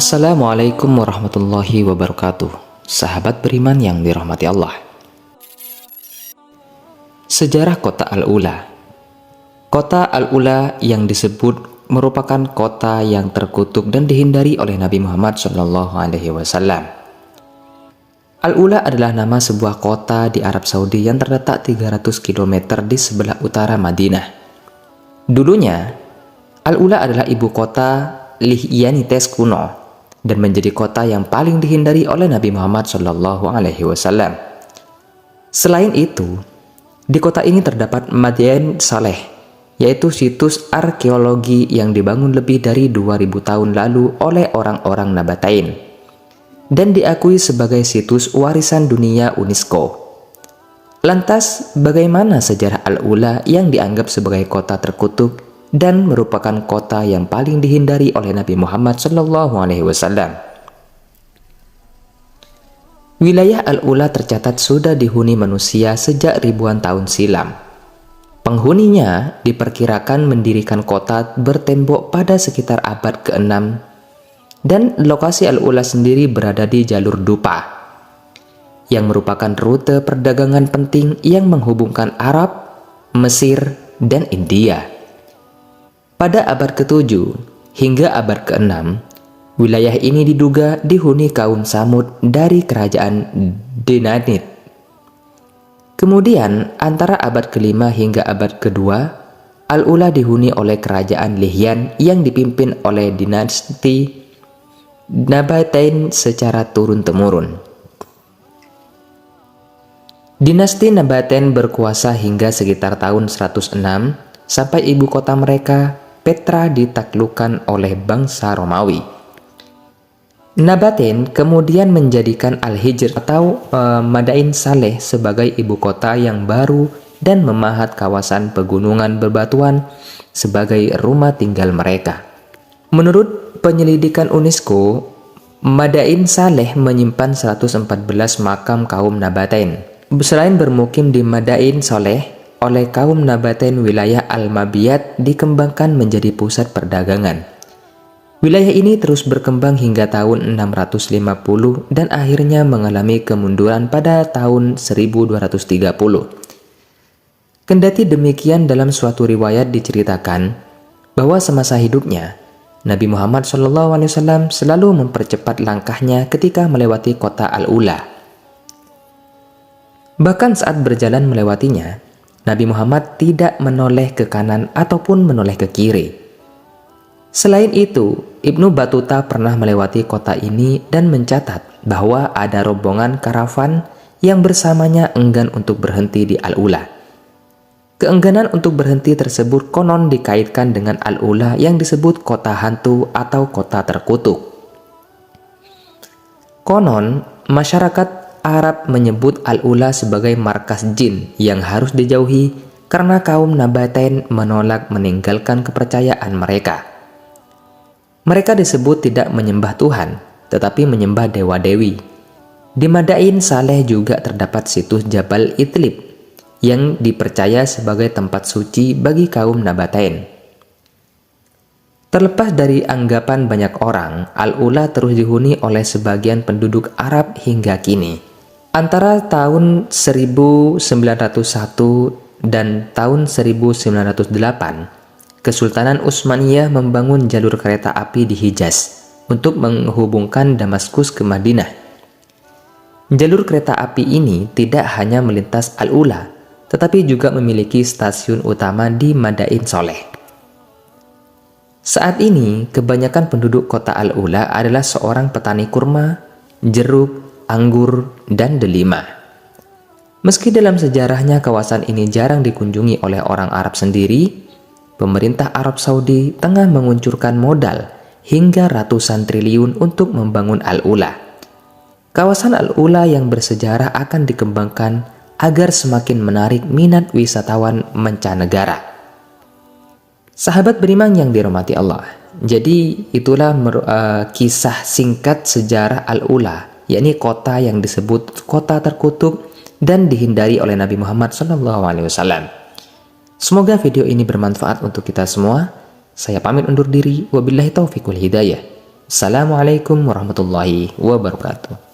Assalamualaikum warahmatullahi wabarakatuh. Sahabat beriman yang dirahmati Allah. Sejarah kota Al-Ula. Kota Al-Ula yang disebut merupakan kota yang terkutuk dan dihindari oleh Nabi Muhammad SAW. Al-Ula adalah nama sebuah kota di Arab Saudi yang terletak 300 km di sebelah utara Madinah. Dulunya, Al-Ula adalah ibu kota Lihyanites kuno dan menjadi kota yang paling dihindari oleh Nabi Muhammad SAW. Selain itu, di kota ini terdapat Madain Saleh, yaitu situs arkeologi yang dibangun lebih dari 2000 tahun lalu oleh orang-orang Nabatein dan diakui sebagai situs warisan dunia UNESCO. Lantas, bagaimana sejarah Al-Ula yang dianggap sebagai kota terkutuk dan merupakan kota yang paling dihindari oleh Nabi Muhammad SAW? Wilayah Al-Ula tercatat sudah dihuni manusia sejak ribuan tahun silam. Penghuninya diperkirakan mendirikan kota bertembok pada sekitar abad ke-6 dan lokasi Al-Ula sendiri berada di jalur Dupa yang merupakan rute perdagangan penting yang menghubungkan Arab, Mesir, dan India. Pada abad ke-7 hingga abad ke-6, wilayah ini diduga dihuni kaum Samud dari kerajaan Dinanit. Kemudian, antara abad ke-5 hingga abad ke-2, Al-Ula dihuni oleh kerajaan Lihyan yang dipimpin oleh dinasti Nabatein secara turun-temurun. Dinasti Nabatein berkuasa hingga sekitar tahun 106 sampai ibu kota mereka, Petra, ditaklukkan oleh bangsa Romawi. Nabatein kemudian menjadikan Al-Hijr atau Madain Saleh sebagai ibu kota yang baru dan memahat kawasan pegunungan berbatuan sebagai rumah tinggal mereka. Menurut penyelidikan UNESCO, Madain Saleh menyimpan 114 makam kaum Nabatein. Selain bermukim di Madain Saleh, oleh kaum Nabatein, wilayah Al-Mabiyat dikembangkan menjadi pusat perdagangan. Wilayah ini terus berkembang hingga tahun 650 dan akhirnya mengalami kemunduran pada tahun 1230. Kendati demikian, dalam suatu riwayat diceritakan bahwa semasa hidupnya Nabi Muhammad SAW selalu mempercepat langkahnya ketika melewati kota Al-Ula. Bahkan saat berjalan melewatinya, Nabi Muhammad tidak menoleh ke kanan ataupun menoleh ke kiri. Selain itu, Ibnu Battuta pernah melewati kota ini dan mencatat bahwa ada rombongan karavan yang bersamanya enggan untuk berhenti di Al-Ula. Keengganan untuk berhenti tersebut konon dikaitkan dengan Al-Ula yang disebut kota hantu atau kota terkutuk. Konon, masyarakat Arab menyebut Al-Ula sebagai markas jin yang harus dijauhi karena kaum Nabatein menolak meninggalkan kepercayaan mereka. Mereka disebut tidak menyembah Tuhan, tetapi menyembah dewa-dewi. Di Madain Saleh juga terdapat situs Jabal Idlib yang dipercaya sebagai tempat suci bagi kaum Nabatein. Terlepas dari anggapan banyak orang, Al-Ula terus dihuni oleh sebagian penduduk Arab hingga kini. Antara tahun 1901 dan tahun 1908, Kesultanan Utsmaniyah membangun jalur kereta api di Hijaz untuk menghubungkan Damaskus ke Madinah. Jalur kereta api ini tidak hanya melintas Al-Ula, tetapi juga memiliki stasiun utama di Madain Saleh. Saat ini, kebanyakan penduduk kota Al-Ula adalah seorang petani kurma, jeruk, anggur, dan delima. Meski dalam sejarahnya kawasan ini jarang dikunjungi oleh orang Arab sendiri, pemerintah Arab Saudi tengah menguncurkan modal hingga ratusan triliun untuk membangun Al-Ula. Kawasan Al-Ula yang bersejarah akan dikembangkan agar semakin menarik minat wisatawan mancanegara. Sahabat beriman yang dirahmati Allah, jadi itulah kisah singkat sejarah Al-Ula, yakni kota yang disebut kota terkutuk dan dihindari oleh Nabi Muhammad SAW. Semoga video ini bermanfaat untuk kita semua. Saya pamit undur diri. Wabillahi taufiq wal hidayah. Assalamualaikum warahmatullahi wabarakatuh.